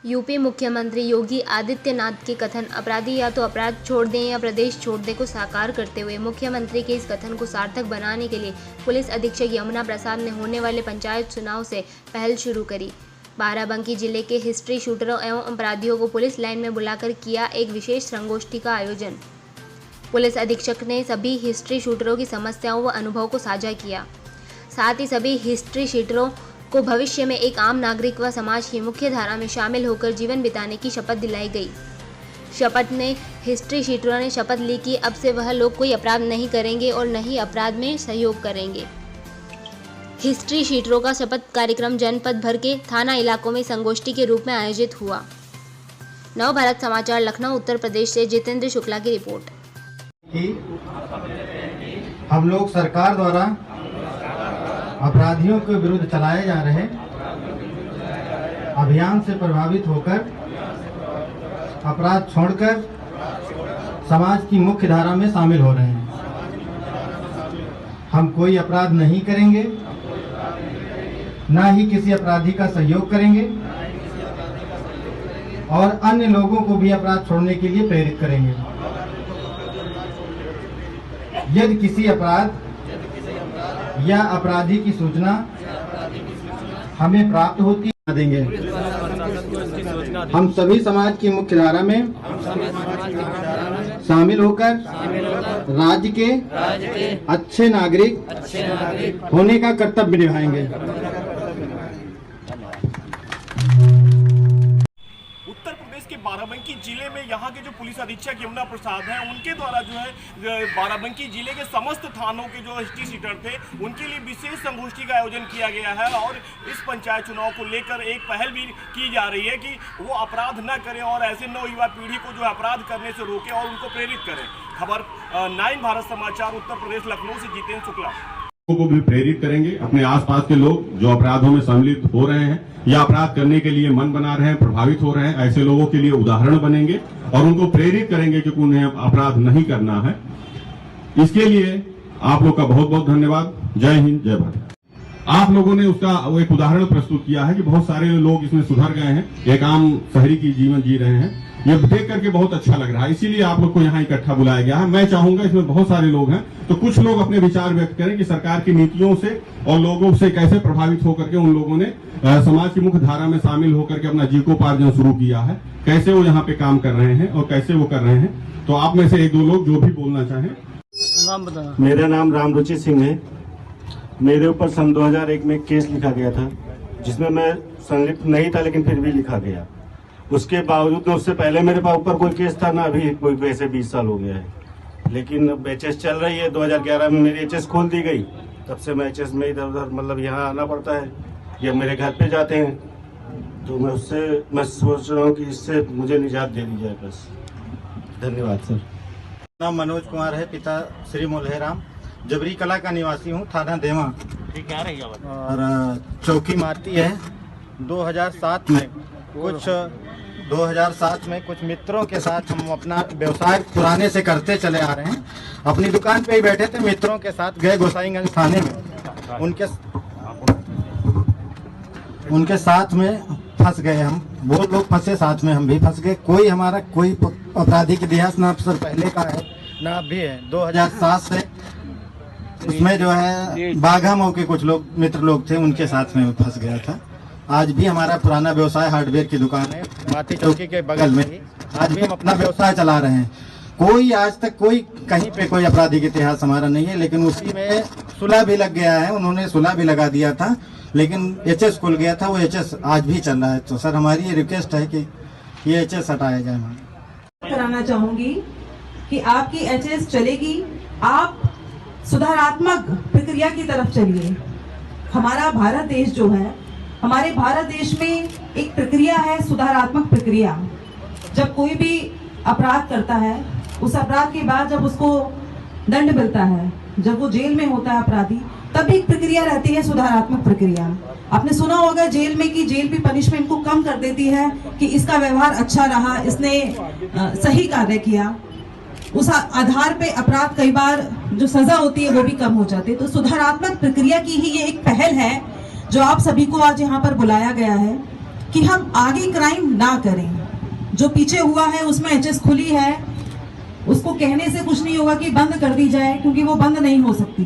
UP मुख्यमंत्री योगी आदित्यनाथ के कथन अपराधी या तो अपराध छोड़ दें या प्रदेश छोड़ दें को साकार करते हुए मुख्यमंत्री के इस कथन को सार्थक बनाने के लिए पुलिस अधीक्षक यमुना प्रसाद ने होने वाले पंचायत चुनाव से पहल शुरू करी। बाराबंकी जिले के हिस्ट्री शूटरों एवं अपराधियों को पुलिस लाइन में बुलाकर किया एक विशेष संगोष्ठी का आयोजन। पुलिस अधीक्षक ने सभी हिस्ट्री शूटरों की समस्याओं व अनुभव को साझा किया। साथ ही सभी हिस्ट्री शूटरों को भविष्य में एक आम नागरिक व समाज की मुख्य धारा में शामिल होकर जीवन बिताने की शपथ दिलाई गई। शपथ में हिस्ट्री शीटरों ने शपथ ली कि अब से वह लोग कोई अपराध नहीं करेंगे और न ही अपराध में सहयोग करेंगे। हिस्ट्री शीटरों का शपथ कार्यक्रम जनपद भर के थाना इलाकों में संगोष्ठी के रूप में आयोजित हुआ। नव भारत समाचार लखनऊ उत्तर प्रदेश से जितेंद्र शुक्ला की रिपोर्ट। हम लोग सरकार द्वारा अपराधियों के विरुद्ध चलाए जा रहे अभियान से प्रभावित होकर अपराध छोड़कर समाज की मुख्य धारा में शामिल हो रहे हैं। हम कोई अपराध नहीं करेंगे, न ही किसी अपराधी का सहयोग करेंगे और अन्य लोगों को भी अपराध छोड़ने के लिए प्रेरित करेंगे। यदि किसी अपराध या अपराधी की सूचना हमें प्राप्त होती देंगे। हम सभी समाज की मुख्य धारा में शामिल होकर राज्य के अच्छे नागरिक होने का कर्तव्य निभाएंगे। उत्तर प्रदेश के बाराबंकी जिले में यहाँ के जो पुलिस अधीक्षक यमुना प्रसाद हैं, उनके द्वारा जो है बाराबंकी जिले के समस्त थानों के जो हिस्ट्री शीटर थे उनके लिए विशेष संगोष्ठी का आयोजन किया गया है और इस पंचायत चुनाव को लेकर एक पहल भी की जा रही है कि वो अपराध न करें और ऐसे नवयुवा पीढ़ी को जो अपराध करने से रोके और उनको प्रेरित करें। खबर 9 भारत समाचार उत्तर प्रदेश लखनऊ से जितेंद्र शुक्ला। को भी प्रेरित करेंगे। अपने आसपास के लोग जो अपराधों में सम्मिलित हो रहे हैं या अपराध करने के लिए मन बना रहे हैं, प्रभावित हो रहे हैं, ऐसे लोगों के लिए उदाहरण बनेंगे और उनको प्रेरित करेंगे कि उन्हें अपराध नहीं करना है। इसके लिए आप लोग का बहुत बहुत धन्यवाद। जय हिंद, जय भारत। आप लोगों ने उसका वो एक उदाहरण प्रस्तुत किया है कि बहुत सारे लोग इसमें सुधर गए हैं, एक आम शहरी की जीवन जी रहे हैं। ये देख करके बहुत अच्छा लग रहा है, इसीलिए आप लोग को यहाँ इकट्ठा बुलाया गया है। मैं चाहूंगा इसमें बहुत सारे लोग हैं तो कुछ लोग अपने विचार व्यक्त करें कि सरकार की नीतियों से और लोगों से कैसे प्रभावित होकर के उन लोगों ने समाज की मुख्य धारा में शामिल होकर के अपना जीविकोपार्जन शुरू किया है, कैसे वो यहाँ पे काम कर रहे हैं और कैसे वो कर रहे हैं। तो आप में से एक दो लोग जो भी बोलना चाहें। नाम बताना। मेरा नाम रामरुचि सिंह है। मेरे ऊपर सन 2001 में केस लिखा गया था जिसमें मैं संलिप्त नहीं था, लेकिन फिर भी लिखा गया। उसके बावजूद उससे पहले मेरे पास ऊपर कोई केस था ना, अभी कोई वैसे 20 साल हो गया है। लेकिन अब एचएस चल रही है। 2011 में मेरी एचएस खोल दी गई, तब से मैं एचएस में इधर उधर मतलब यहाँ आना पड़ता है या मेरे घर पे जाते हैं। तो मैं सोच रहा हूँ कि इससे मुझे निजात दे दी जाए बस। धन्यवाद सर। नाम मनोज कुमार है, पिता श्री मुल्हेराम, जबरी कला का निवासी हूँ, थाना देवा और चौकी मारती है। 2007 में कुछ मित्रों के साथ हम अपना व्यवसाय पुराने से करते चले आ रहे हैं। अपनी दुकान पे ही बैठे थे, मित्रों के साथ गए गोसाईगंज थाने में। उनके साथ में फंस गए हम, वो लोग फंसे, साथ में हम भी फंस गए। कोई हमारा कोई आपराधिक इतिहास ना सर पहले का है ना अभी है। 2007 से उसमें जो है बाघा मऊ के कुछ लोग मित्र लोग थे, उनके साथ में फंस गया था। आज भी हमारा पुराना व्यवसाय हार्डवेयर की दुकान है माती चौकी के बगल में ही, आज भी हम अपना व्यवसाय चला रहे हैं। कोई आज तक कोई कहीं पे कोई आपराधिक इतिहास हमारा नहीं है, लेकिन उसी में सुलह भी लग गया है। उन्होंने सुलह भी लगा दिया था, लेकिन एचएस खुल गया था, वो एचएस आज भी चल रहा है। तो सर हमारी ये रिक्वेस्ट है कि ये एचएस हटाया जाए। हमारा कराना चाहूंगी कि आपकी एचएस चलेगी, आप सुधारात्मक प्रक्रिया की तरफ चलिए। हमारा भारत देश जो है, हमारे भारत देश में एक प्रक्रिया है, सुधारात्मक प्रक्रिया। जब कोई भी अपराध करता है, उस अपराध के बाद जब उसको दंड मिलता है, जब वो जेल में होता है अपराधी, तब एक प्रक्रिया रहती है सुधारात्मक प्रक्रिया। आपने सुना होगा जेल में कि जेल भी पनिशमेंट को कम कर देती है कि इसका व्यवहार अच्छा रहा, इसने सही कार्य किया। उस आधार पे अपराध कई बार जो सजा होती है वो भी कम हो जाती है। तो सुधारात्मक प्रक्रिया की ही ये एक पहल है जो आप सभी को आज यहाँ पर बुलाया गया है कि हम आगे क्राइम ना करें। जो पीछे हुआ है उसमें एचएस खुली है, उसको कहने से कुछ नहीं होगा कि बंद कर दी जाए, क्योंकि वो बंद नहीं हो सकती।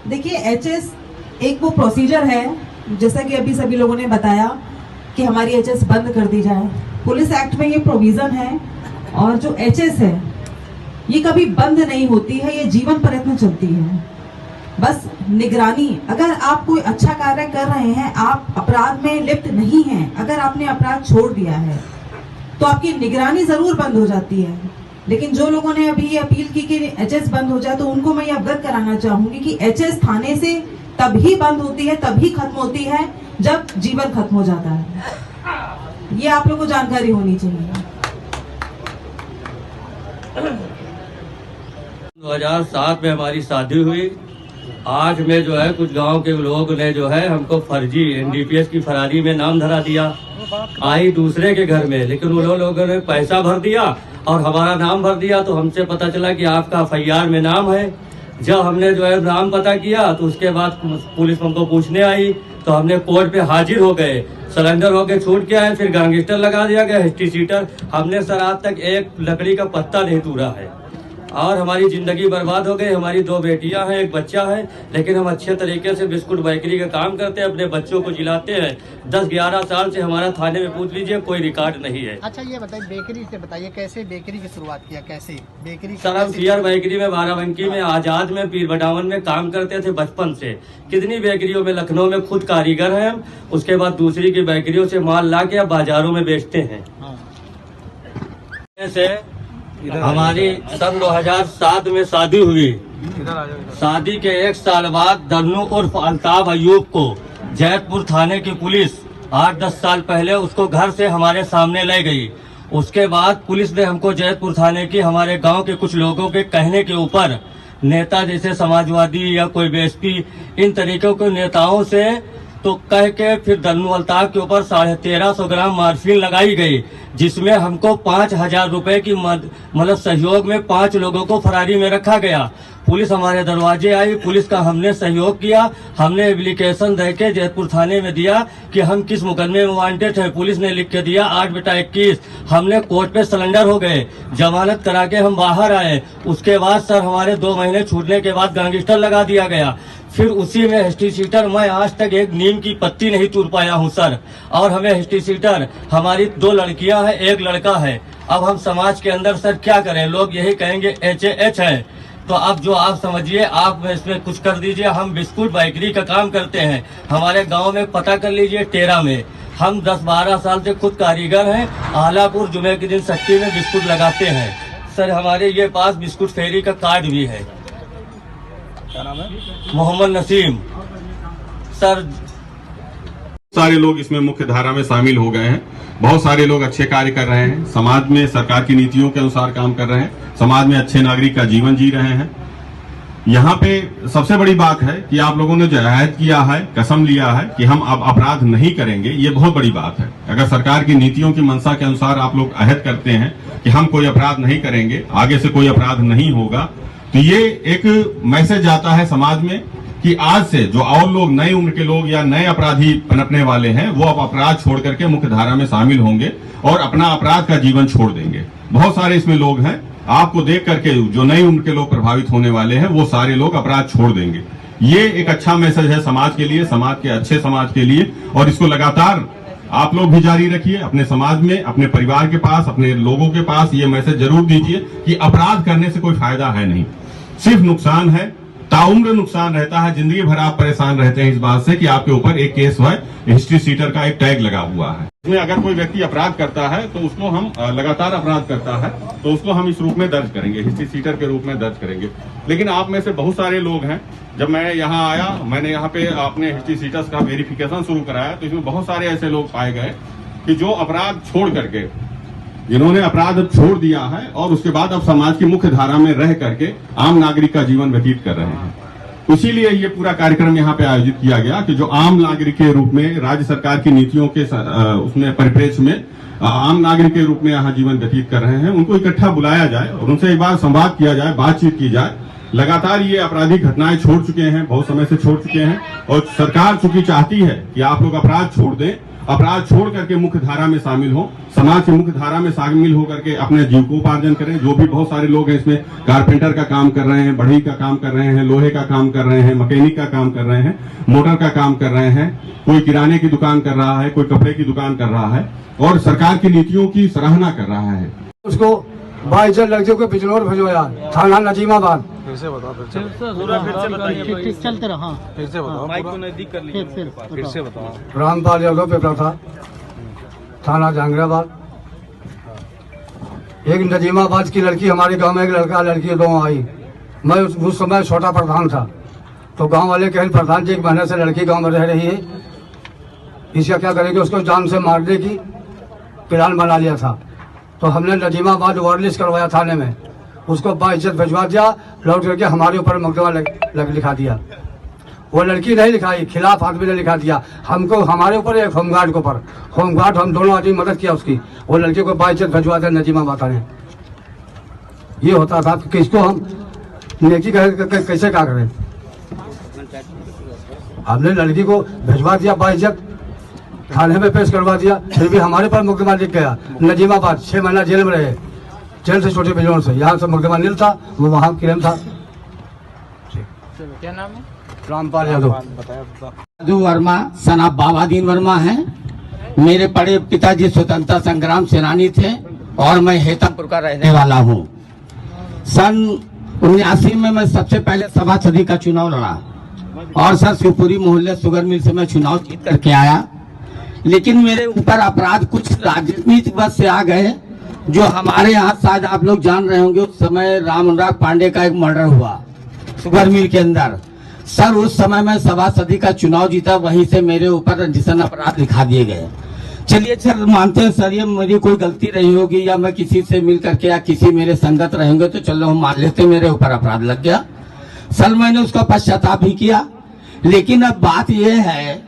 देखिए, एचएस एक वो प्रोसीजर है, जैसा कि अभी सभी लोगों ने बताया कि हमारी एचएस बंद कर दी जाए। पुलिस एक्ट में ये प्रोविजन है, और जो एचएस है ये कभी बंद नहीं होती है, ये जीवन प्रयत्न चलती है। बस निगरानी, अगर आप कोई अच्छा कार्य कर रहे हैं, आप अपराध में लिप्त नहीं हैं, अगर आपने अपराध छोड़ दिया है तो आपकी निगरानी जरूर बंद हो जाती है। लेकिन जो लोगों ने अभी ये अपील की कि एचएस बंद हो जाए, तो उनको मैं ये अवगत कराना चाहूंगी कि एचएस थाने से तभी बंद होती है, तभी खत्म होती है जब जीवन खत्म हो जाता है। ये आप लोगों को जानकारी होनी चाहिए। 2007 में हमारी शादी हुई। 8 में जो है कुछ गांव के लोग ने जो है हमको फर्जी एनडीपीएस की फरारी में नाम धरा दिया। आई दूसरे के घर में, लेकिन उन लोगों ने पैसा भर दिया और हमारा नाम भर दिया, तो हमसे पता चला कि आपका एफआईआर में नाम है। जब हमने जो है नाम पता किया तो उसके बाद पुलिस हमको पूछने आई, तो हमने कोर्ट पे हाजिर हो गए, सरेंडर होके छूट के आए। फिर गैंगस्टर लगा दिया गया, हिस्ट्री सीटर। हमने सर आज तक एक लकड़ी का पत्ता नहीं तोड़ा है, और हमारी जिंदगी बर्बाद हो गई। हमारी 2 बेटियां हैं, 1 बच्चा है, लेकिन हम अच्छे तरीके से बिस्कुट बेकरी का काम करते हैं, अपने बच्चों को जिलाते हैं। 10-11 साल से हमारा थाने में पूछ लीजिए, कोई रिकॉर्ड नहीं है। अच्छा, ये बताइए, बेकरी से बताइए, कैसे बेकरी की शुरुआत किया, कैसे बेकरी? सर, हम सीआर बेकरी में, बाराबंकी में, आजाद में, पीर बटावन में काम करते थे बचपन से। कितनी बेकरियों में, लखनऊ में खुद कारीगर हैं हम। उसके बाद दूसरी की बेकरियों से माल ला के अब बाजारों में बेचते हैं। हमारी सन 2007 में शादी हुई। शादी के 1 साल बाद दन्नू उर्फ अल्ताफ अयूब को जैतपुर थाने की पुलिस 8-10 साल पहले उसको घर से हमारे सामने ले गई। उसके बाद पुलिस ने हमको जैतपुर थाने की हमारे गांव के कुछ लोगों के कहने के ऊपर, नेता जैसे समाजवादी या कोई बीएसपी, इन तरीकों के नेताओं से तो कह के फिर दन्नू अल्ताफ के ऊपर 1350 ग्राम मार्फिन लगाई गई, जिसमें हमको 5000 रुपए की मतलब सहयोग में 5 लोगों को फरारी में रखा गया। पुलिस हमारे दरवाजे आई, पुलिस का हमने सहयोग किया। हमने एप्लीकेशन दे के जैतपुर थाने में दिया कि हम किस मुकदमे में वांटेड है। पुलिस ने लिख के दिया 8/21। हमने कोर्ट पे सरेंडर हो गए, जमानत करा के हम बाहर आए। उसके बाद सर हमारे 2 महीने छूटने के बाद गैंगस्टर लगा दिया गया। फिर उसी में हिस्ट्री सीटर, मैं आज तक एक नीम की पत्ती नहीं तोड़ पाया हूँ सर। और हमें हिस्ट्री सीटर, हमारी 2 लड़कियां हैं, 1 लड़का है। अब हम समाज के अंदर सर क्या करें? लोग यही कहेंगे HAH है। तो अब जो आप समझिए, आप इसमें कुछ कर दीजिए। हम बिस्कुट बेकरी का काम करते हैं, हमारे गांव में पता कर लीजिए, टेरा में। हम 10-12 साल से खुद कारीगर हैं। आलापुर जुमे के दिन सट्टी में बिस्कुट लगाते हैं सर। हमारे ये पास बिस्कुट फेरी का कार्ड भी है। क्या नाम है? मोहम्मद नसीम सर। सारे लोग इसमें मुख्य धारा में शामिल हो गए हैं। बहुत सारे लोग अच्छे कार्य कर रहे हैं, समाज में सरकार की नीतियों के अनुसार काम कर रहे हैं, समाज में अच्छे नागरिक का जीवन जी रहे हैं। यहाँ पे सबसे बड़ी बात है कि आप लोगों ने जो अहद किया है, कसम लिया है कि हम अब अपराध नहीं करेंगे, ये बहुत बड़ी बात है। अगर सरकार की नीतियों की मंशा के अनुसार आप लोग अहद करते हैं कि हम कोई अपराध नहीं करेंगे, आगे से कोई अपराध नहीं होगा, तो ये एक मैसेज जाता है समाज में कि आज से जो और लोग, नए उम्र के लोग या नए अपराधी पनपने वाले हैं, वो अब अपराध छोड़ करके मुख्य धारा में शामिल होंगे और अपना अपराध का जीवन छोड़ देंगे। बहुत सारे इसमें लोग हैं, आपको देख करके जो नई उम्र के लोग प्रभावित होने वाले हैं, वो सारे लोग अपराध छोड़ देंगे। ये एक अच्छा मैसेज है समाज के लिए, समाज के अच्छे समाज के लिए, और इसको लगातार आप लोग भी जारी रखिए। अपने समाज में, अपने परिवार के पास, अपने लोगों के पास ये मैसेज जरूर दीजिए कि अपराध करने से कोई फायदा है नहीं, सिर्फ नुकसान है, ताउम्र नुकसान रहता है। जिंदगी भर आप परेशान रहते हैं इस बात से कि आपके ऊपर एक केस है, हिस्ट्री सीटर का एक टैग लगा हुआ है। इसमें अगर कोई व्यक्ति अपराध करता है तो उसको हम लगातार अपराध करता है तो उसको हम इस रूप में दर्ज करेंगे, हिस्ट्री सीटर के रूप में दर्ज करेंगे। लेकिन आप में से बहुत सारे लोग हैं, जब मैं यहाँ आया, मैंने यहाँ पे अपने हिस्ट्री सीटर्स का वेरिफिकेशन शुरू कराया, तो इसमें बहुत सारे ऐसे लोग पाए गए कि जो अपराध छोड़ करके, जिन्होंने अपराध छोड़ दिया है और उसके बाद अब समाज की मुख्य धारा में रह करके आम नागरिक का जीवन व्यतीत कर रहे हैं। इसीलिए ये पूरा कार्यक्रम यहाँ पे आयोजित किया गया कि जो आम नागरिक के रूप में राज्य सरकार की नीतियों के उसमें परिप्रेक्ष्य में आम नागरिक के रूप में यहाँ जीवन व्यतीत कर रहे हैं, उनको इकट्ठा बुलाया जाए और उनसे एक बार संवाद किया जाए, बातचीत की जाए लगातार ये आपराधिक घटनाएं छोड़ चुके हैं, बहुत समय से छोड़ चुके हैं, और सरकार चूंकि चाहती है कि आप लोग अपराध छोड़ दें, अपराध छोड़ करके मुख्य धारा में शामिल हो, समाज की मुख्य धारा में शामिल होकर के अपने जीविकोपार्जन करें। जो भी बहुत सारे लोग हैं इसमें कारपेंटर का काम कर रहे हैं, बढ़ई का काम कर रहे हैं, लोहे का काम कर रहे हैं, मैकेनिक का काम कर रहे हैं, मोटर का काम कर रहे हैं, कोई किराने की दुकान कर रहा है, कोई कपड़े की दुकान कर रहा है और सरकार की नीतियों की सराहना कर रहा है। उसको 22 लड़कियों को बिजनौर भिजवाया, थाना नजीमाबाद। फिर से बताइए, चलते रहो। फिर से बताओ, माइक को नजदीक कर लीजिए। फिर से बताओ। रामपाल यादव पेपरा था, थाना जहांगीराबाद। एक नजीमाबाद की लड़की, हमारे गांव में एक लड़का लड़की दो आई। मैं उस समय छोटा प्रधान था, तो गांव वाले कहे प्रधान जी 1 महीने से लड़की गांव में रह रही है, इसका क्या करेंगे? उसको जान से मारने की प्लान बना लिया था। तो हमने नजीमाबाद वायरलिस्ट करवाया थाने में, उसको बाइज्जत भिजवा दिया, लौट करके हमारे ऊपर मुकदमा लिखा दिया। वो लड़की नहीं लिखाई, खिलाफ आदमी ने लिखा दिया हमको, हमारे ऊपर, एक होमगार्ड के ऊपर। होमगार्ड हम दोनों आदमी मदद किया उसकी, वो लड़की को बाइज्जत भिजवा दिया नजीमाबाद थाने। ये होता था कि किसको हम नेकी कैसे क्या करें? हमने लड़की को भिजवा दिया, बाइज्जत थाने में पेश करवा दिया, फिर भी हमारे पर मुकदमा लिख गया। नजीमाबाद 6 महीना जेल में रहे, जेल से छोटे बिजनौर से। यहाँ से मुकदमा नील था, वो वहाँ क्लेम था। क्या नाम है? रामपाल यादव। यादव वर्मा, सन ऑफ बाबादीन वर्मा है। मेरे बड़े पिताजी स्वतंत्रता संग्राम सेनानी थे और मैं हेतमपुर का रहने वाला हूँ। सन 79 में मैं सबसे पहले सभासदी का चुनाव लड़ा और सर शिवपुरी मोहल्ले शुगर मिल से मैं चुनाव जीत करके आया। लेकिन मेरे ऊपर अपराध कुछ राजनीतिक वजह से आ गए, जो हमारे यहाँ शायद आप लोग जान रहे होंगे, उस समय राम अनुराग पांडे का एक मर्डर हुआ शुगर मिल के अंदर। सर उस समय मैं सभासदी का चुनाव जीता, वहीं से मेरे ऊपर रंजिशन अपराध लिखा दिए गए। चलिए सर, मानते हैं सर ये मेरी कोई गलती रही होगी, या मैं किसी से मिल करके या किसी मेरे संगत रहे होंगे, तो चलो हम मान लेते मेरे ऊपर अपराध लग गया। सर मैंने उसका पश्चाताप भी किया। लेकिन अब बात यह है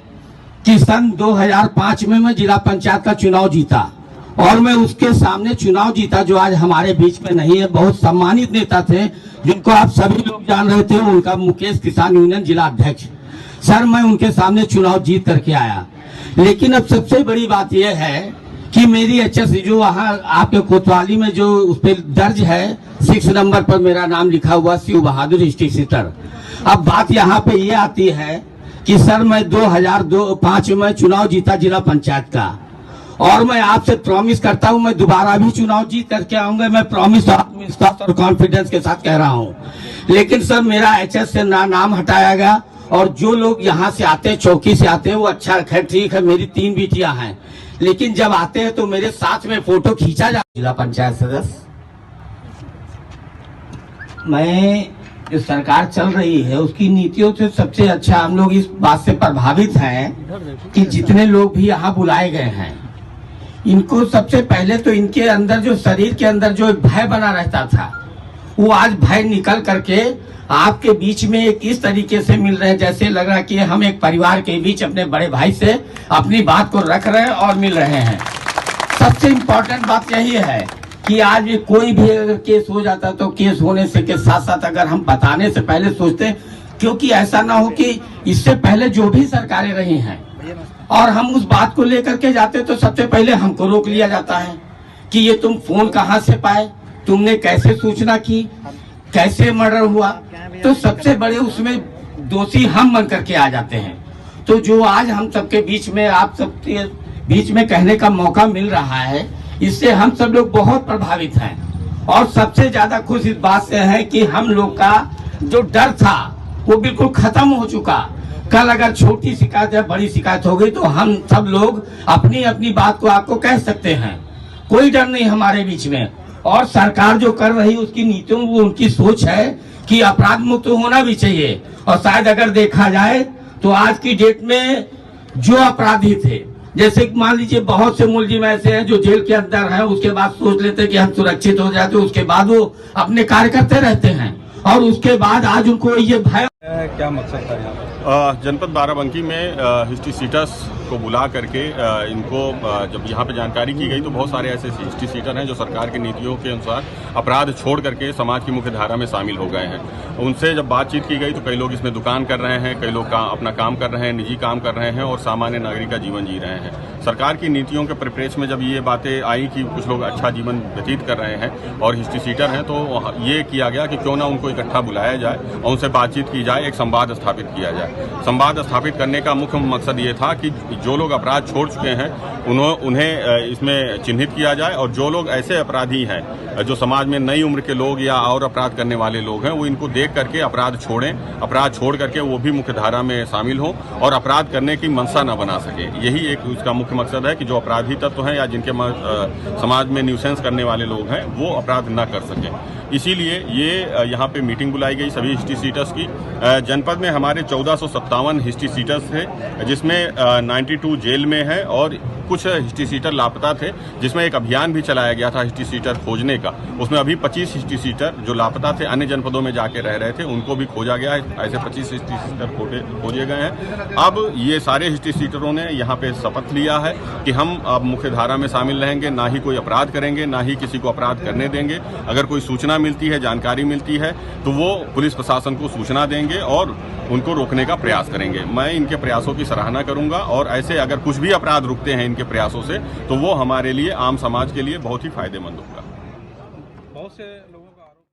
कि सन 2005 में मैं जिला पंचायत का चुनाव जीता और मैं उसके सामने चुनाव जीता, जो आज हमारे बीच में नहीं है। बहुत सम्मानित नेता थे जिनको आप सभी लोग जान रहे थे, उनका मुकेश किसान यूनियन जिला अध्यक्ष। सर मैं उनके सामने चुनाव जीत करके आया। लेकिन अब सबसे बड़ी बात यह है कि मेरी एचएस जो वहाँ आपके कोतवाली में जो उस पर दर्ज है, 6 नंबर पर मेरा नाम लिखा हुआ शिव बहादुर हिस्ट्री सीटर। अब बात यहाँ पे ये आती है कि सर मैं 2005 में चुनाव जीता जिला पंचायत का, और मैं आपसे प्रॉमिस करता हूं मैं दोबारा भी चुनाव जीत करके आऊंगा। मैं प्रॉमिस आत्मविश्वास और कॉन्फिडेंस के साथ कह रहा हूं। लेकिन सर मेरा एचएस से नाम हटाया गया, और जो लोग यहाँ से आते हैं, चौकी से आते हैं, वो अच्छा खैर ठीक है, मेरी 3 बेटियां हैं, लेकिन जब आते हैं तो मेरे साथ में फोटो खींचा जाता। जिला पंचायत सदस्य मैं, जो सरकार चल रही है उसकी नीतियों से सबसे अच्छा हम लोग इस बात से प्रभावित हैं कि जितने लोग भी यहाँ बुलाए गए हैं, इनको सबसे पहले तो इनके अंदर जो शरीर के अंदर जो भय बना रहता था, वो आज भय निकल करके आपके बीच में एक इस तरीके से मिल रहे हैं जैसे लग रहा है कि हम एक परिवार के बीच अपने बड़े भाई से अपनी बात को रख रहे हैं और मिल रहे हैं। सबसे इम्पोर्टेंट बात यही है कि आज भी कोई भी अगर केस हो जाता तो केस होने से के साथ साथ अगर हम बताने से पहले सोचते, क्योंकि ऐसा ना हो कि इससे पहले जो भी सरकारें रही हैं और हम उस बात को लेकर के जाते तो सबसे पहले हमको रोक लिया जाता है कि ये तुम फोन कहाँ से पाए, तुमने कैसे सूचना की, कैसे मर्डर हुआ। तो सबसे बड़े उसमें दोषी हम बन करके आ जाते हैं। तो जो आज हम सबके बीच में, आप सबके बीच में कहने का मौका मिल रहा है, इससे हम सब लोग बहुत प्रभावित हैं। और सबसे ज्यादा खुश इस बात से है कि हम लोग का जो डर था वो बिल्कुल खत्म हो चुका। कल अगर छोटी शिकायत या बड़ी शिकायत हो गई तो हम सब लोग अपनी अपनी बात को आपको कह सकते हैं, कोई डर नहीं हमारे बीच में। और सरकार जो कर रही उसकी नीतियों, वो उनकी सोच है कि अपराध मुक्त होना भी चाहिए। और शायद अगर देखा जाए तो आज की डेट में जो अपराधी थे, जैसे मान लीजिए बहुत से मुलजिम ऐसे हैं जो जेल के अंदर हैं, उसके बाद सोच लेते हैं कि हम सुरक्षित हो जाते, उसके बाद वो अपने कार्य करते रहते हैं और उसके बाद आज उनको ये भय। क्या मकसद था? जनपद बाराबंकी में हिस्ट्री सीटर्स को बुला करके इनको जब यहाँ पे जानकारी की गई तो बहुत सारे ऐसे हिस्ट्री सीटर हैं जो सरकार की नीतियों के अनुसार अपराध छोड़ करके समाज की मुख्य धारा में शामिल हो गए हैं। उनसे जब बातचीत की गई तो कई लोग इसमें दुकान कर रहे हैं, कई लोग अपना काम कर रहे हैं, निजी काम कर रहे हैं और सामान्य नागरिक का जीवन जी रहे हैं। सरकार की नीतियों के परिप्रेक्ष्य में जब ये बातें आई कि कुछ लोग अच्छा जीवन व्यतीत कर रहे हैं और हिस्ट्री सीटर हैं, तो ये किया गया कि क्यों ना उनको इकट्ठा बुलाया जाए और उनसे बातचीत की जाए, एक संवाद स्थापित किया जाए। संवाद स्थापित करने का मुख्य मकसद ये था कि जो लोग अपराध छोड़ चुके हैं उन्हें इसमें चिन्हित किया जाए और जो लोग ऐसे अपराधी हैं जो समाज में नई उम्र के लोग या और अपराध करने वाले लोग हैं वो इनको देख करके अपराध छोड़ें, अपराध छोड़ करके वो भी मुख्य धारा में शामिल हों और अपराध करने की मंशा न बना सके। यही एक उसका मुख्य मकसद है कि जो अपराधी तत्व हैं या जिनके समाज में न्यूसेंस करने वाले लोग हैं वो अपराध न कर सकें। इसीलिए ये यहाँ पे मीटिंग बुलाई गई सभी हिस्ट्री सीटर्स की। जनपद में हमारे 1457 हिस्ट्री सीटर्स थे, जिसमें 92 जेल में है और कुछ हिस्ट्री सीटर लापता थे, जिसमें एक अभियान भी चलाया गया था हिस्ट्री सीटर खोजने का। उसमें अभी 25 हिस्ट्री सीटर जो लापता थे, अन्य जनपदों में जाके रह रहे थे, उनको भी खोजा गया है। ऐसे 25 हिस्ट्री सीटर खोजे गए हैं। अब ये सारे हिस्ट्री सीटरों ने यहाँ पे शपथ लिया है कि हम अब मुख्य धारा में शामिल रहेंगे, ना ही कोई अपराध करेंगे, ना ही किसी को अपराध करने देंगे। अगर कोई सूचना मिलती है, जानकारी मिलती है तो वो पुलिस प्रशासन को सूचना देंगे और उनको रोकने का प्रयास करेंगे। मैं इनके प्रयासों की सराहना करूंगा और ऐसे अगर कुछ भी अपराध रुकते हैं इनके प्रयासों से तो वो हमारे लिए, आम समाज के लिए बहुत ही फायदेमंद होगा। बहुत से लोगों